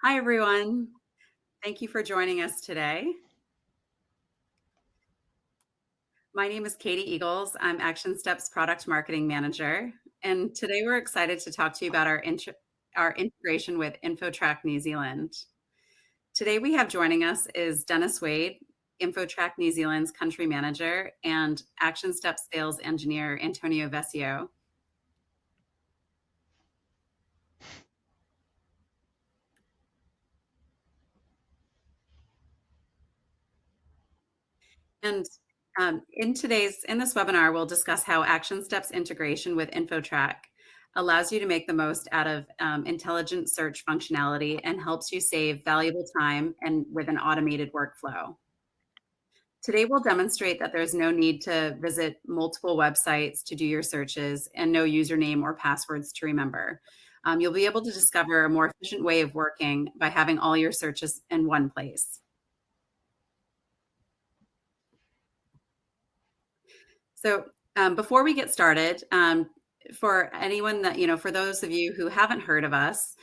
Hi, everyone. Thank you for joining us today. My name is Katie Eagles. I'm Actionstep's product marketing manager. And today we're excited to talk to you about our integration with InfoTrack New Zealand. Today we have joining us is Dennis Wade, InfoTrack New Zealand's country manager, and Actionstep sales engineer Antonio Vesio. And in this webinar, we'll discuss how Actionstep's integration with InfoTrack allows you to make the most out of intelligent search functionality and helps you save valuable time and with an automated workflow. Today, we'll demonstrate that there's no need to visit multiple websites to do your searches and no username or passwords to remember. You'll be able to discover a more efficient way of working by having all your searches in one place. So before we get started, for anyone that, for those of you who haven't heard of us,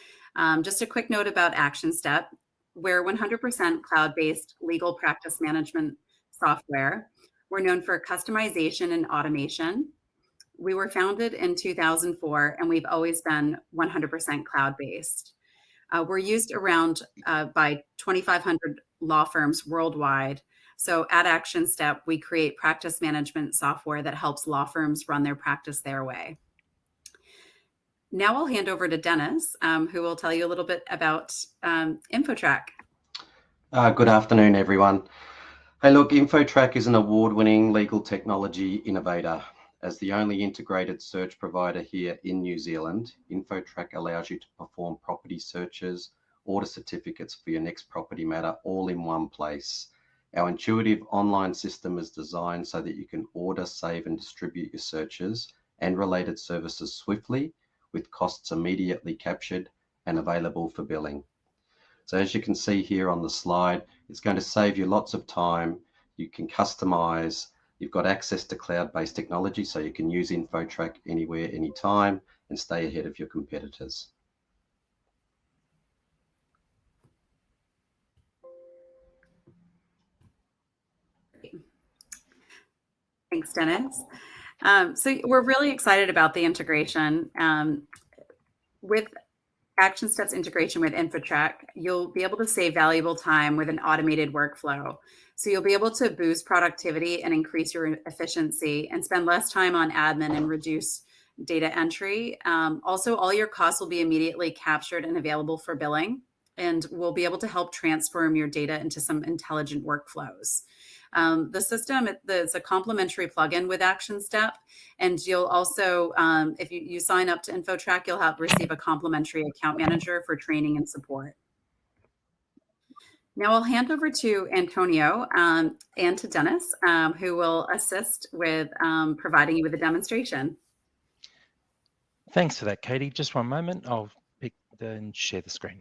just a quick note about Actionstep. We're 100% cloud-based legal practice management software. We're known for customization and automation. We were founded in 2004, and we've always been 100% cloud-based. We're used around by 2,500 law firms worldwide. So at Actionstep, we create practice management software that helps law firms run their practice their way. Now I'll hand over to Dennis, who will tell you a little bit about InfoTrack. Good afternoon, everyone. Hey, look, InfoTrack is an award-winning legal technology innovator. As the only integrated search provider here in New Zealand, InfoTrack allows you to perform property searches, order certificates for your next property matter all in one place. Our intuitive online system is designed so that you can order, save, and distribute your searches and related services swiftly, with costs immediately captured and available for billing. So as you can see here on the slide, it's going to save you lots of time. You can customize. You've got access to cloud-based technology, so you can use InfoTrack anywhere, anytime, and stay ahead of your competitors. Thanks, Dennis. So we're really excited about the integration. With Actionstep's integration with InfoTrack, you'll be able to save valuable time with an automated workflow. So you'll be able to boost productivity and increase your efficiency and spend less time on admin and reduce data entry. Also, all your costs will be immediately captured and available for billing, and we'll be able to help transform your data into some intelligent workflows. The system is a complementary plugin with Actionstep, and you'll also, if you sign up to InfoTrack, you'll receive a complimentary account manager for training and support. Now I'll hand over to Antonio and to Dennis, who will assist with providing you with a demonstration. Thanks for that, Katie. Just one moment. I'll pick and share the screen.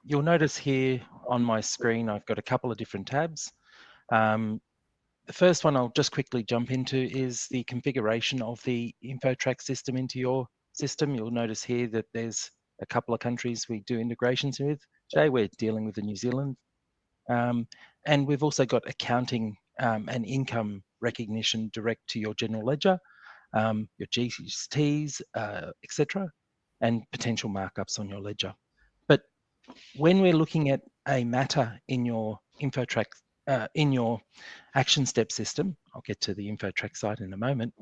You'll notice here on my screen, I've got a couple of different tabs. The first one I'll just quickly jump into is the configuration of the InfoTrack system into your system. You'll notice here that there's a couple of countries we do integrations with. Today we're dealing with New Zealand. And we've also got accounting and income recognition direct to your general ledger, your GSTs, etc., and potential markups on your ledger. But when we're looking at a matter in your InfoTrack, in your Actionstep system, I'll get to the InfoTrack side in a moment,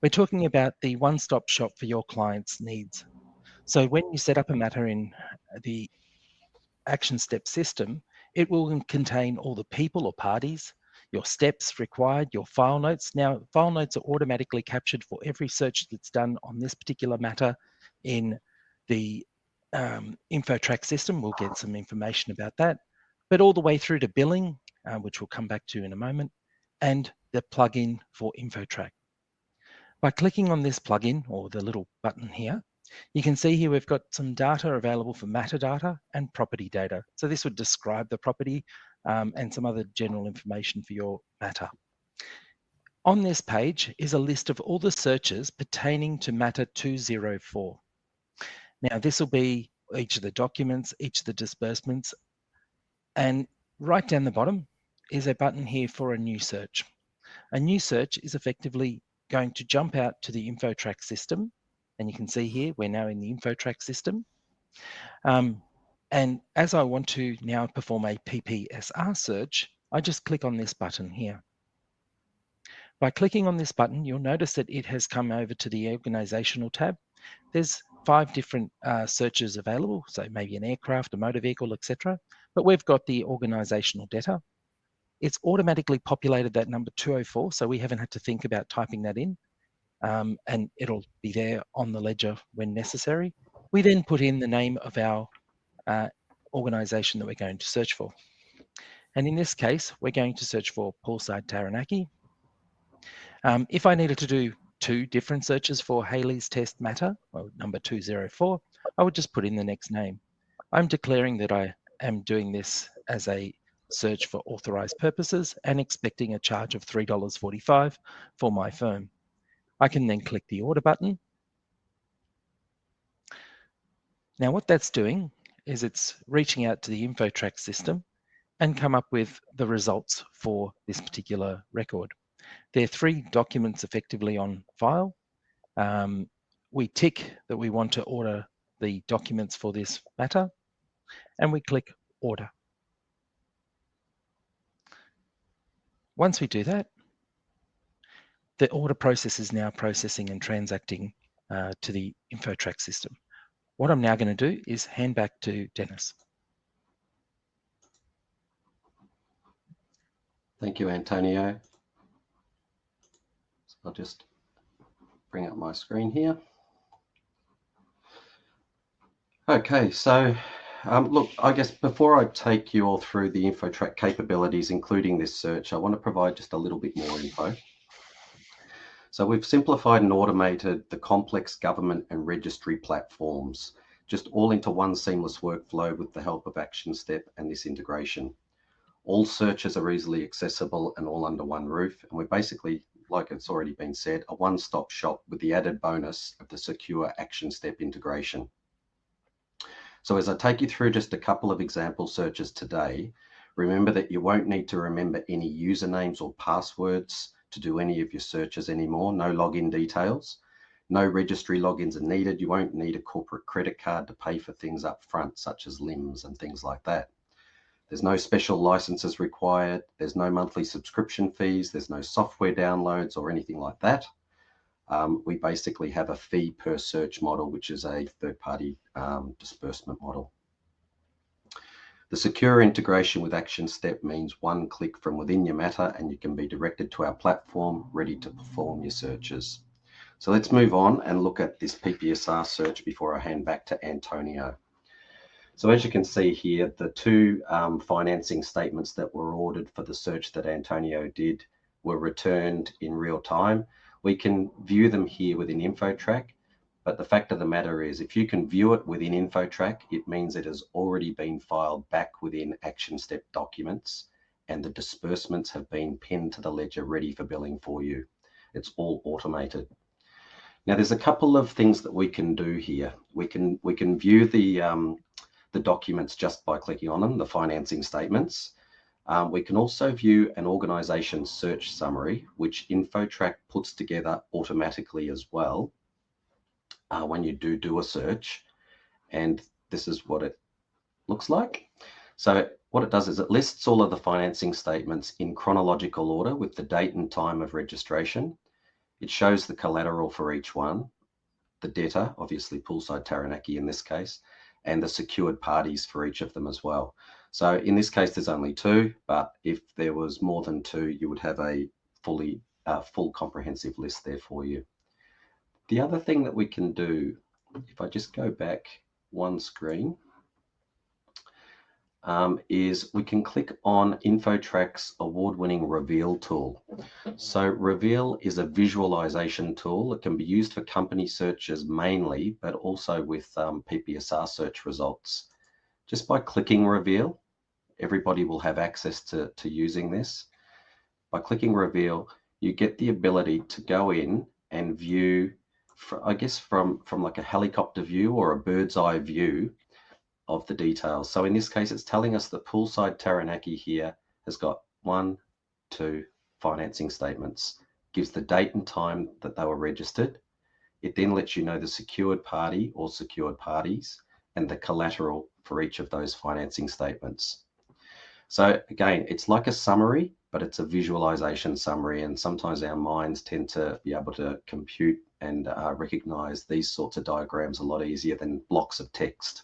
we're talking about the one-stop shop for your client's needs. So when you set up a matter in the Actionstep system, it will contain all the people or parties, your steps required, your file notes. Now, file notes are automatically captured for every search that's done on this particular matter in the InfoTrack system. We'll get some information about that, but all the way through to billing, which we'll come back to in a moment, and the plugin for InfoTrack. By clicking on this plugin, or the little button here, you can see here we've got some data available for matter data and property data. So this would describe the property and some other general information for your matter. On this page is a list of all the searches pertaining to matter 204. Now, this will be each of the documents, each of the disbursements, and right down the bottom is a button here for a new search. A new search is effectively going to jump out to the InfoTrack system, and you can see here we're now in the InfoTrack system. And as I want to now perform a PPSR search, I just click on this button here. By clicking on this button, you'll notice that it has come over to the organizational tab. There's 5 different searches available, so maybe an aircraft, a motor vehicle, etc. But we've got the organizational data. It's automatically populated that number 204, so we haven't had to think about typing that in, and it'll be there on the ledger when necessary. We then put in the name of our organization that we're going to search for. And in this case, we're going to search for Poolside Taranaki. If I needed to do 2 different searches for Haley's Test Matter, well, number 204, I would just put in the next name. I'm declaring that I am doing this as a search for authorized purposes and expecting a charge of $3.45 for my firm. I can then click the order button. Now what that's doing is it's reaching out to the InfoTrack system and come up with the results for this particular record. There are 3 documents effectively on file. We tick that we want to order the documents for this matter, and we click order. Once we do that, the order process is now processing and transacting to the InfoTrack system. What I'm now going to do is hand back to Dennis. Thank you, Antonio. So I'll just bring up my screen here. Okay, so look, I guess before I take you all through the InfoTrack capabilities, including this search, I want to provide just a little bit more info. So we've simplified and automated the complex government and registry platforms, just all into one seamless workflow with the help of Actionstep and this integration. All searches are easily accessible and all under one roof. And we're basically, like it's already been said, a one-stop shop with the added bonus of the secure Actionstep integration. So as I take you through just a couple of example searches today, remember that you won't need to remember any usernames or passwords to do any of your searches anymore. No login details, no registry logins are needed. You won't need a corporate credit card to pay for things up front, such as LIMS and things like that. There's no special licenses required. There's no monthly subscription fees. There's no software downloads or anything like that. We basically have a fee per search model, which is a third-party disbursement model. The secure integration with Actionstep means one click from within your matter and you can be directed to our platform ready to perform your searches. So let's move on and look at this PPSR search before I hand back to Antonio. So as you can see here, the 2 financing statements that were ordered for the search that Antonio did were returned in real time. We can view them here within InfoTrack, but the fact of the matter is if you can view it within InfoTrack, it means it has already been filed back within Actionstep documents and the disbursements have been pinned to the ledger ready for billing for you. It's all automated. Now there's a couple of things that we can do here. We can view the documents just by clicking on them, the financing statements. We can also view an organization search summary, which InfoTrack puts together automatically as well when you do a search. And this is what it looks like. So what it does is it lists all of the financing statements in chronological order with the date and time of registration. It shows the collateral for each one, the debtor, obviously Poolside Taranaki in this case, and the secured parties for each of them as well. So in this case, there's only 2, but if there was more than 2, you would have a full comprehensive list there for you. The other thing that we can do, if I just go back one screen, is we can click on InfoTrack's award-winning Reveal tool. So Reveal is a visualization tool. It can be used for company searches mainly, but also with PPSR search results. Just by clicking Reveal, everybody will have access to using this. By clicking Reveal, you get the ability to go in and view, I guess from like a helicopter view or a bird's eye view, of the details. So in this case, it's telling us that Poolside Taranaki here has got 1, 2 financing statements, gives the date and time that they were registered. It then lets you know the secured party or secured parties and the collateral for each of those financing statements. So again, it's like a summary, but it's a visualization summary. And sometimes our minds tend to be able to compute and recognize these sorts of diagrams a lot easier than blocks of text.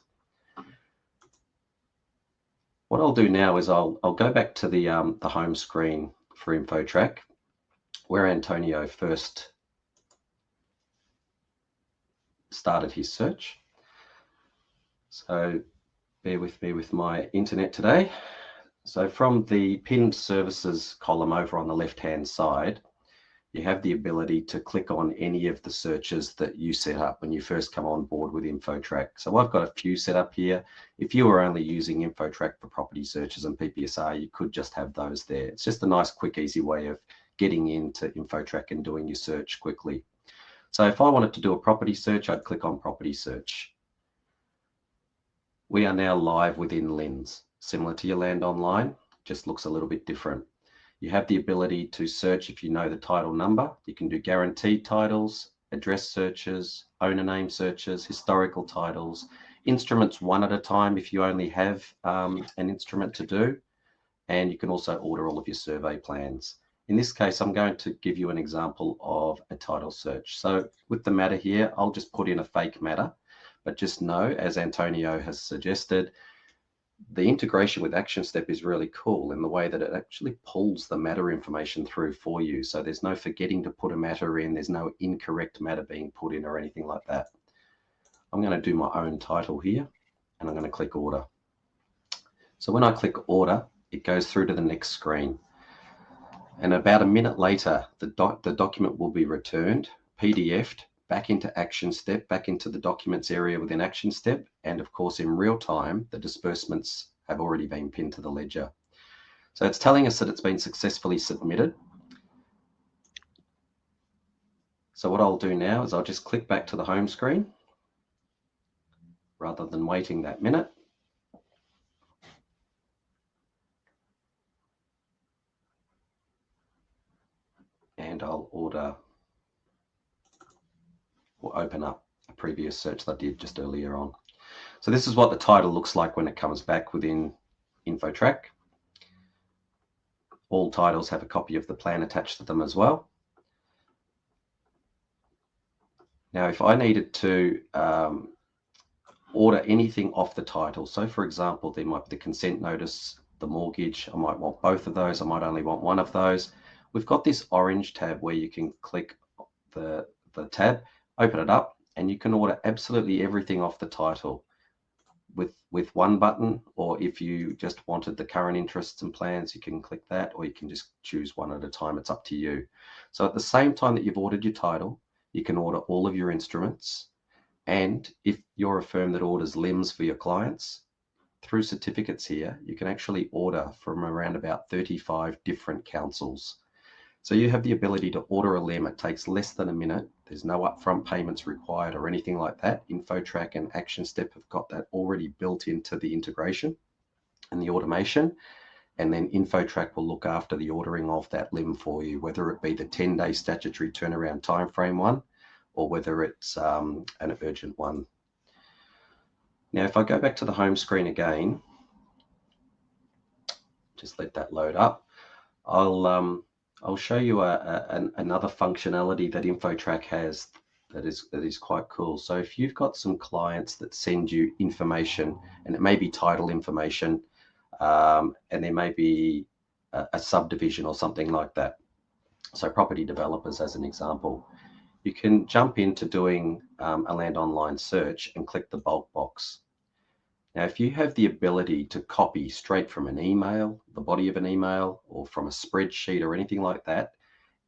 What I'll do now is I'll go back to the home screen for InfoTrack, where Antonio first started his search. So bear with me with my internet today. So from the pinned services column over on the left-hand side, you have the ability to click on any of the searches that you set up when you first come on board with InfoTrack. So I've got a few set up here. If you were only using InfoTrack for property searches and PPSR, you could just have those there. It's just a nice, quick, easy way of getting into InfoTrack and doing your search quickly. So if I wanted to do a property search, I'd click on property search. We are now live within Lens. Similar to your Land Online, just looks a little bit different. You have the ability to search if you know the title number. You can do guaranteed titles, address searches, owner name searches, historical titles, instruments one at a time if you only have an instrument to do. And you can also order all of your survey plans. In this case, I'm going to give you an example of a title search. So with the matter here, I'll just put in a fake matter, but just know, as Antonio has suggested, the integration with Actionstep is really cool in the way that it actually pulls the matter information through for you. So there's no forgetting to put a matter in, there's no incorrect matter being put in or anything like that. I'm going to do my own title here and I'm going to click order. So when I click order, it goes through to the next screen. And about a minute later, the document will be returned, PDF'd, back into Actionstep, back into the documents area within Actionstep, and of course in real time, the disbursements have already been pinned to the ledger. So it's telling us that it's been successfully submitted. So what I'll do now is I'll just click back to the home screen rather than waiting that minute. And I'll order or open up a previous search that I did just earlier on. So this is what the title looks like when it comes back within InfoTrack. All titles have a copy of the plan attached to them as well. Now, if I needed to order anything off the title, so for example, there might be the consent notice, the mortgage, I might want both of those, I might only want one of those. We've got this orange tab where you can click the tab, open it up, and you can order absolutely everything off the title with one button, or if you just wanted the current interests and plans, you can click that, or you can just choose one at a time. It's up to you. So at the same time that you've ordered your title, you can order all of your instruments. And if you're a firm that orders LIMs for your clients, through certificates here, you can actually order from around about 35 different councils. So you have the ability to order a LIM. It takes less than a minute. There's no upfront payments required or anything like that. InfoTrack and Actionstep have got that already built into the integration and the automation. And then InfoTrack will look after the ordering of that LIM for you, whether it be the 10-day statutory turnaround timeframe one, or whether it's an urgent one. Now, if I go back to the home screen again, just let that load up, I'll show you another functionality that InfoTrack has that is quite cool. So if you've got some clients that send you information, and it may be title information, and there may be a subdivision or something like that. So property developers, as an example, you can jump into doing a Land Online search and click the bulk box. Now, if you have the ability to copy straight from an email, the body of an email, or from a spreadsheet or anything like that,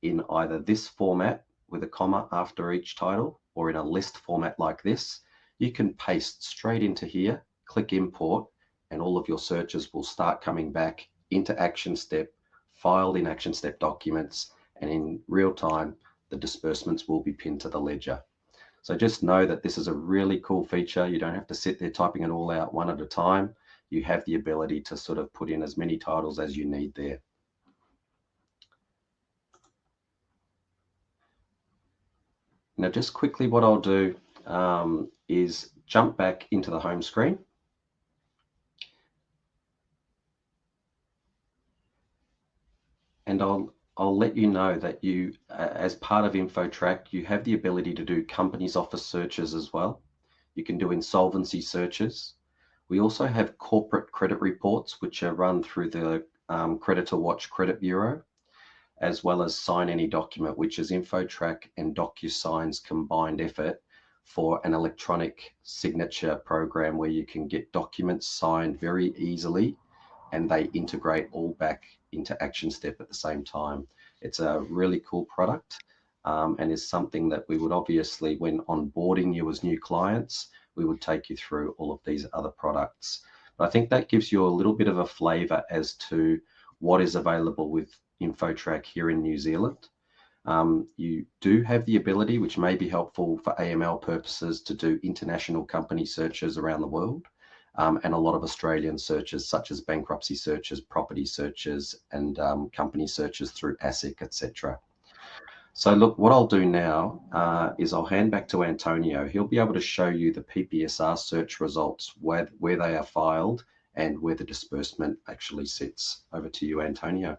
in either this format with a comma after each title, or in a list format like this, you can paste straight into here, click import, and all of your searches will start coming back into Actionstep, filed in Actionstep documents, and in real time, the disbursements will be pinned to the ledger. So just know that this is a really cool feature. You don't have to sit there typing it all out one at a time. You have the ability to sort of put in as many titles as you need there. Now, just quickly, what I'll do is jump back into the home screen. And I'll let you know that you, as part of InfoTrack, you have the ability to do company's office searches as well. You can do insolvency searches. We also have corporate credit reports, which are run through the Creditor Watch Credit Bureau, as well as Sign Any Document, which is InfoTrack and DocuSign's combined effort for an electronic signature program where you can get documents signed very easily and they integrate all back into Actionstep at the same time. It's a really cool product and is something that we would obviously, when onboarding you as new clients, we would take you through all of these other products. But I think that gives you a little bit of a flavor as to what is available with InfoTrack here in New Zealand. You do have the ability, which may be helpful for AML purposes, to do international company searches around the world. And a lot of Australian searches, such as bankruptcy searches, property searches, and company searches through ASIC, etc. So look, what I'll do now is I'll hand back to Antonio. He'll be able to show you the PPSR search results, where they are filed and where the disbursement actually sits. Over to you, Antonio.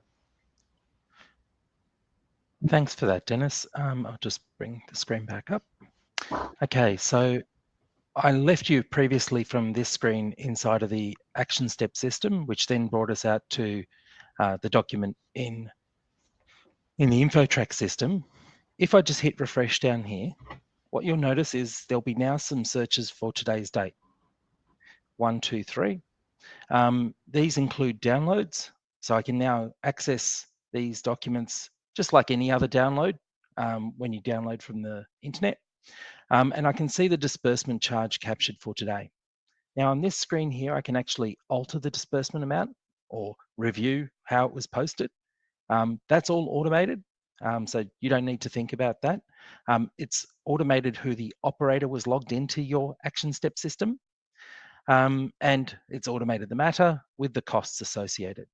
Thanks for that, Dennis. I'll just bring the screen back up. Okay, so I left you previously from this screen inside of the Actionstep system, which then brought us out to the document in the InfoTrack system. If I just hit refresh down here, what you'll notice is there'll be now some searches for today's date. 1, 2, 3. These include downloads, so I can now access these documents just like any other download when you download from the internet. And I can see the disbursement charge captured for today. Now on this screen here, I can actually alter the disbursement amount or review how it was posted. That's all automated, so you don't need to think about that. It's automated who the operator was logged into your Actionstep system, and it's automated the matter with the costs associated.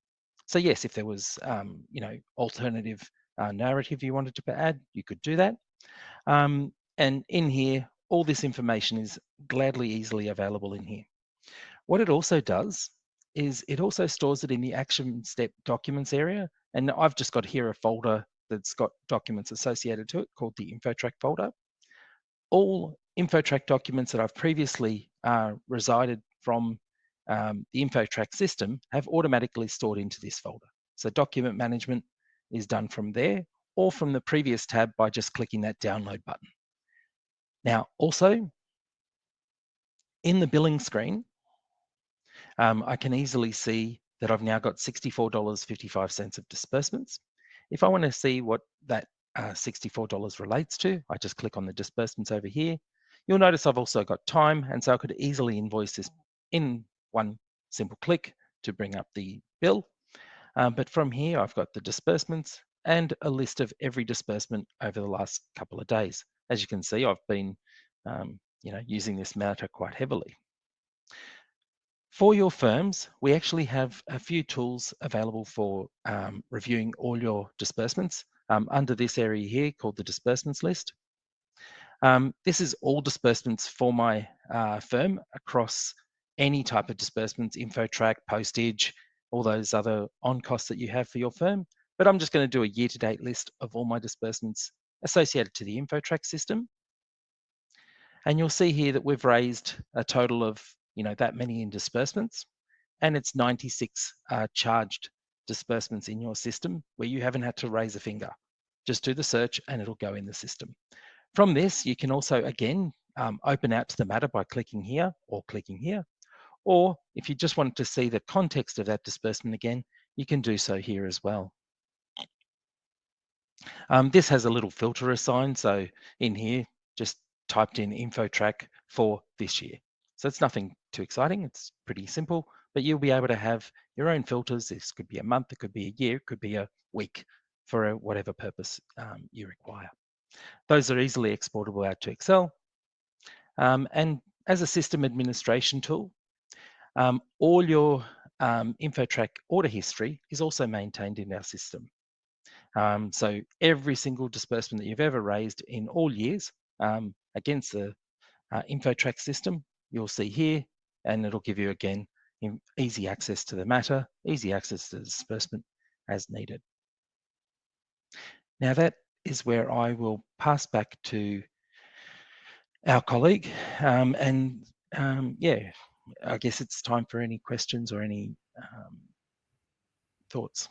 So yes, if there was alternative narrative you wanted to add, you could do that. And in here, all this information is gladly easily available in here. What it also does is it also stores it in the Actionstep documents area. And I've just got here a folder that's got documents associated to it called the InfoTrack folder. All InfoTrack documents that I've previously resided from the InfoTrack system have automatically stored into this folder. So document management is done from there or from the previous tab by just clicking that download button. Now, also in the billing screen, I can easily see that I've now got $64.55 of disbursements. If I want to see what that $64 relates to, I just click on the disbursements over here. You'll notice I've also got time, and so I could easily invoice this in one simple click to bring up the bill. But from here, I've got the disbursements and a list of every disbursement over the last couple of days. As you can see, I've been using this matter quite heavily. For your firms, we actually have a few tools available for reviewing all your disbursements under this area here called the disbursements list. This is all disbursements for my firm across any type of disbursements, InfoTrack, postage, all those other on costs that you have for your firm. But I'm just going to do a year-to-date list of all my disbursements associated to the InfoTrack system. And you'll see here that we've raised a total of that many in disbursements, and it's 96 charged disbursements in your system where you haven't had to raise a finger. Just do the search and it'll go in the system. From this, you can also, again, open out to the matter by clicking here or clicking here. Or if you just want to see the context of that disbursement again, you can do so here as well. This has a little filter assigned. So in here, just typed in InfoTrack for this year. So it's nothing too exciting. It's pretty simple, but you'll be able to have your own filters. This could be a month, it could be a year, it could be a week for whatever purpose you require. Those are easily exportable out to Excel, And as a system administration tool, all your InfoTrack order history is also maintained in our system. So every single disbursement that you've ever raised in all years against the InfoTrack system, you'll see here, and it'll give you again easy access to the matter, easy access to the disbursement as needed. Now that is where I will pass back to our colleague, yeah, I guess it's time for any questions or any thoughts.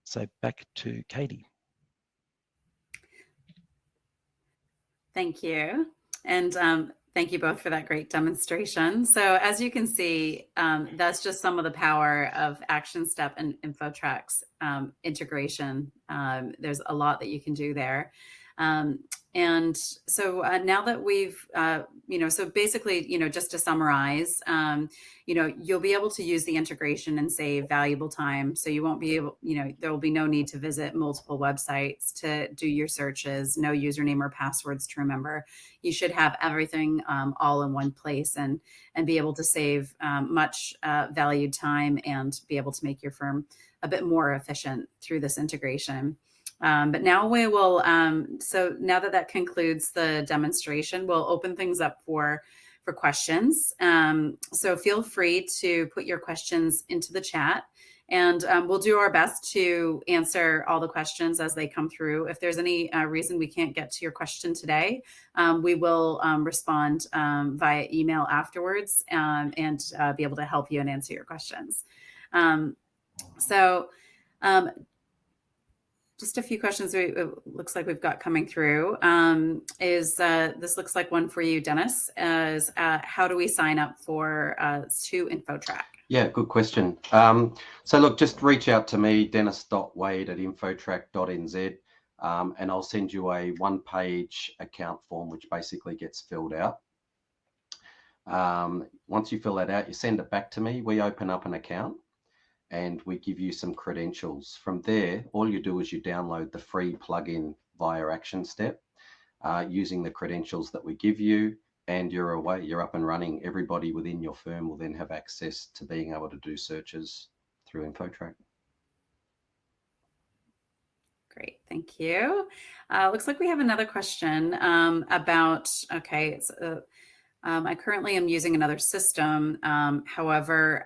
So back to Katie. Thank you. And thank you both for that great demonstration. So as you can see, that's just some of the power of Actionstep and InfoTrack's integration. There's a lot that you can do there. And so now that we've, so basically, just to summarize, you'll be able to use the integration and save valuable time. So you won't be able, there will be no need to visit multiple websites to do your searches, no username or passwords to remember. You should have everything all in one place and be able to save much valued time and be able to make your firm a bit more efficient through this integration. But now we will, so now that concludes the demonstration, we'll open things up for questions. So feel free to put your questions into the chat, and we'll do our best to answer all the questions as they come through. If there's any reason we can't get to your question today, we will respond via email afterwards and be able to help you and answer your questions. Just a few questions it looks like we've got coming through. This looks like one for you, Dennis, is how do we sign up for to InfoTrack? Yeah, good question. So look, just reach out to me, dennis.wade@infotrack.nz, and I'll send you a one-page account form, which basically gets filled out. Once you fill that out, you send it back to me. We open up an account and we give you some credentials. From there, all you do is you download the free plugin via Actionstep using the credentials that we give you, and you're away, you're up and running. Everybody within your firm will then have access to being able to do searches through InfoTrack. Great, thank you. Looks like we have another question about, okay, it's, I currently am using another system. However,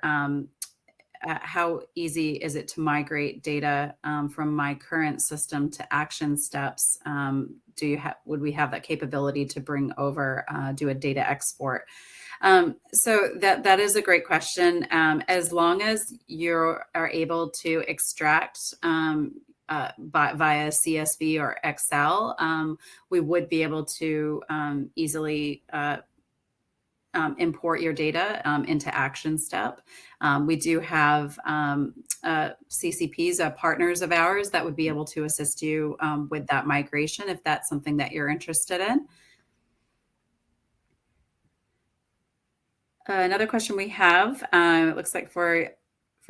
how easy is it to migrate data from my current system to Actionstep's? Would we have that capability to bring over, do a data export? So that is a great question. As long as you are able to extract via CSV or Excel, we would be able to easily import your data into Actionstep. We do have CCPs, partners of ours that would be able to assist you with that migration if that's something that you're interested in. Another question we have, it looks like for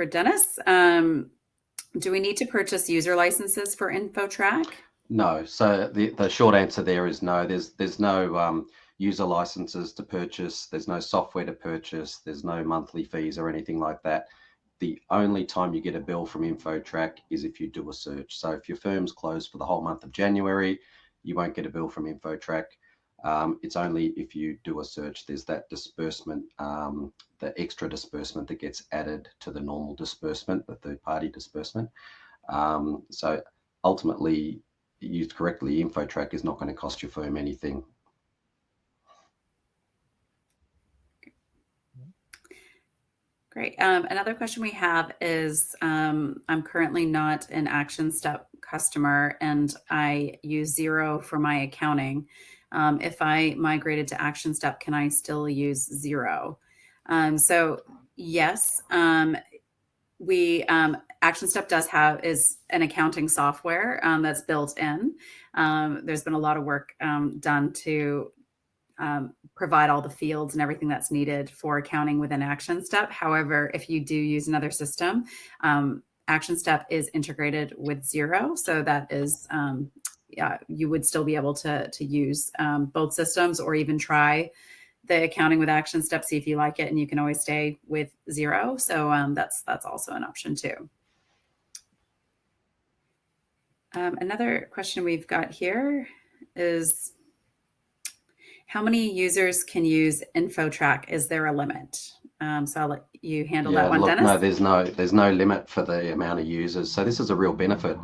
Dennis, do we need to purchase user licenses for InfoTrack? No. So the short answer there is no. There's no user licenses to purchase. There's no software to purchase. There's no monthly fees or anything like that. The only time you get a bill from InfoTrack is if you do a search. So if your firm's closed for the whole month of January, you won't get a bill from InfoTrack. It's only if you do a search, there's that disbursement, the extra disbursement that gets added to the normal disbursement, the third-party disbursement. So ultimately, used correctly, InfoTrack is not going to cost your firm anything. Great. Another question we have is, I'm currently not an Actionstep customer and I use Xero for my accounting. If I migrated to Actionstep, can I still use Xero? So yes, Actionstep is an accounting software that's built in. There's been a lot of work done to provide all the fields and everything that's needed for accounting within Actionstep. However, if you do use another system, Actionstep is integrated with Xero. So that is, you would still be able to use both systems, or even try the accounting with Actionstep, see if you like it, and you can always stay with Xero. So that's also an option too. Another question we've got here is, how many users can use InfoTrack? Is there a limit? So I'll let you handle that one, look, Dennis. No, there's no limit for the amount of users. So this is a real benefit.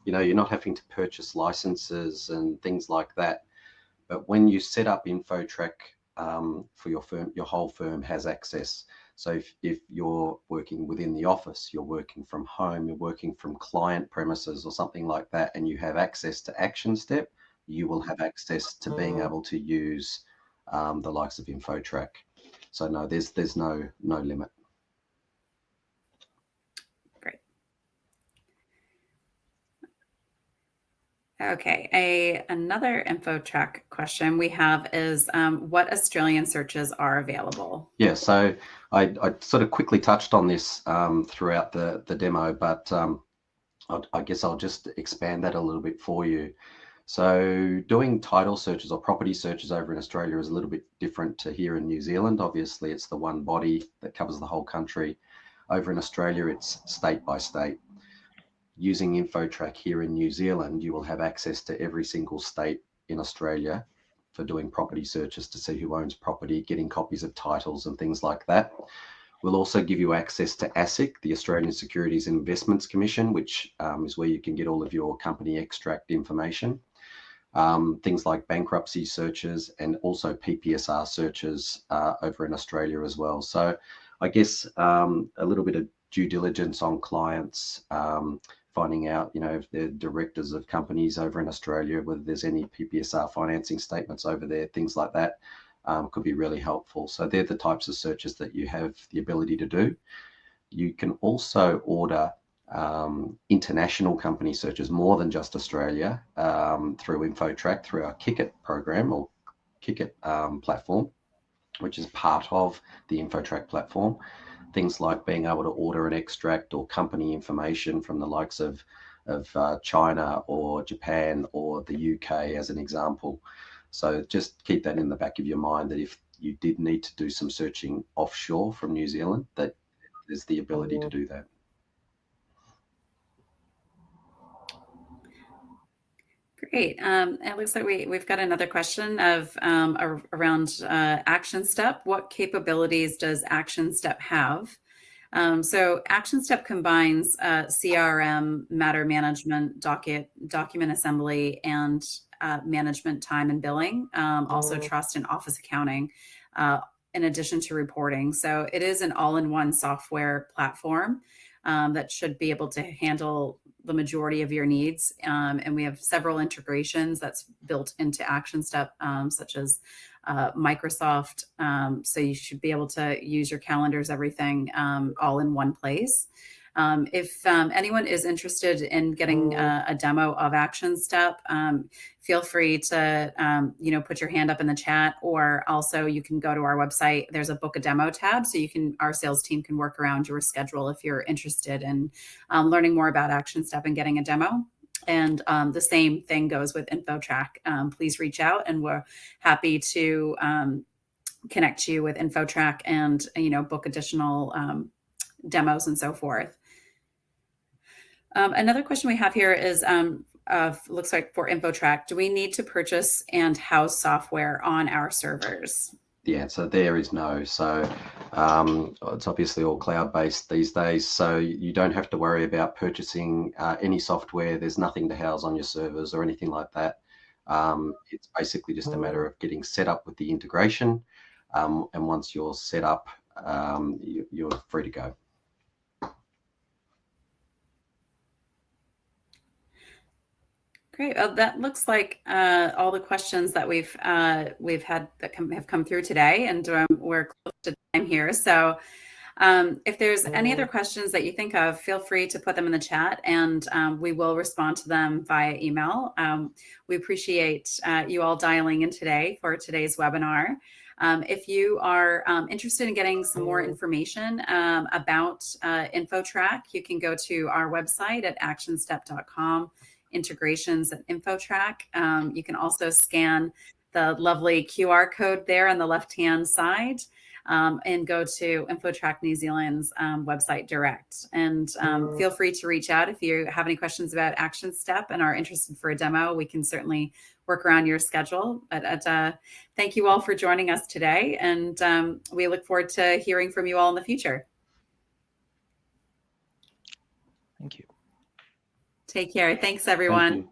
You're not having to purchase licenses and things like that. But when you set up InfoTrack for your firm, your whole firm has access. So if you're working within the office, you're working from home, you're working from client premises or something like that, and you have access to Actionstep, you will have access to being able to use the likes of InfoTrack. So no, there's no limit. Great. Okay, another InfoTrack question we have is, what Australian searches are available? Yeah, so I sort of quickly touched on this throughout the demo, but I guess I'll just expand that a little bit for you. So doing title searches or property searches over in Australia is a little bit different to here in New Zealand. Obviously, it's the one body that covers the whole country. Over in Australia, it's state by state. Using InfoTrack here in New Zealand, you will have access to every single state in Australia for doing property searches to see who owns property, getting copies of titles and things like that. We'll also give you access to ASIC, the Australian Securities and Investments Commission, which is where you can get all of your company extract information. Things like bankruptcy searches and also PPSR searches over in Australia as well. So I guess a little bit of due diligence on clients, finding out, if they're directors of companies over in Australia, whether there's any PPSR financing statements over there, things like that could be really helpful. So they're the types of searches that you have the ability to do. You can also order international company searches, more than just Australia, through InfoTrack, through our Kickit program or Kickit platform, which is part of the InfoTrack platform. Things like being able to order an extract or company information from the likes of China or Japan or the UK, as an example. So just keep that in the back of your mind, that if you did need to do some searching offshore from New Zealand, that there's the ability to do that. Great. It looks like we've got another question of around Actionstep. What capabilities does Actionstep have? So Actionstep combines CRM, matter management, document assembly, and management time and billing, also trust and office accounting, in addition to reporting. So it is an all-in-one software platform that should be able to handle the majority of your needs. And we have several integrations that's built into Actionstep, such as Microsoft. So you should be able to use your calendars, everything, all in one place. If anyone is interested in getting a demo of Actionstep, feel free to put your hand up in the chat, or also you can go to our website. There's a book a demo tab, so our sales team can work around your schedule if you're interested in learning more about Actionstep and getting a demo. And the same thing goes with InfoTrack. Please reach out, and we're happy to connect you with InfoTrack and book additional demos and so forth. Another question we have here is, looks like for InfoTrack, do we need to purchase and house software on our servers? The answer there is no. So it's obviously all cloud-based these days, so you don't have to worry about purchasing any software. There's nothing to house on your servers or anything like that. It's basically just a matter of getting set up with the integration, and once you're set up, you're free to go. Great. Well, that looks like all the questions that we've had that have come through today, and we're close to time here. So if there's any other questions that you think of, feel free to put them in the chat, and we will respond to them via email. We appreciate you all dialing in today for today's webinar. If you are interested in getting some more information about InfoTrack, you can go to our website at actionstep.com. integrations at InfoTrack. You can also scan the lovely QR code there on the left-hand side and go to InfoTrack New Zealand's website direct. And feel free to reach out if you have any questions about Actionstep and are interested for a demo. We can certainly work around your schedule. But thank you all for joining us today. And we look forward to hearing from you all in the future. Thank you. Take care. Thanks, everyone. Thank you.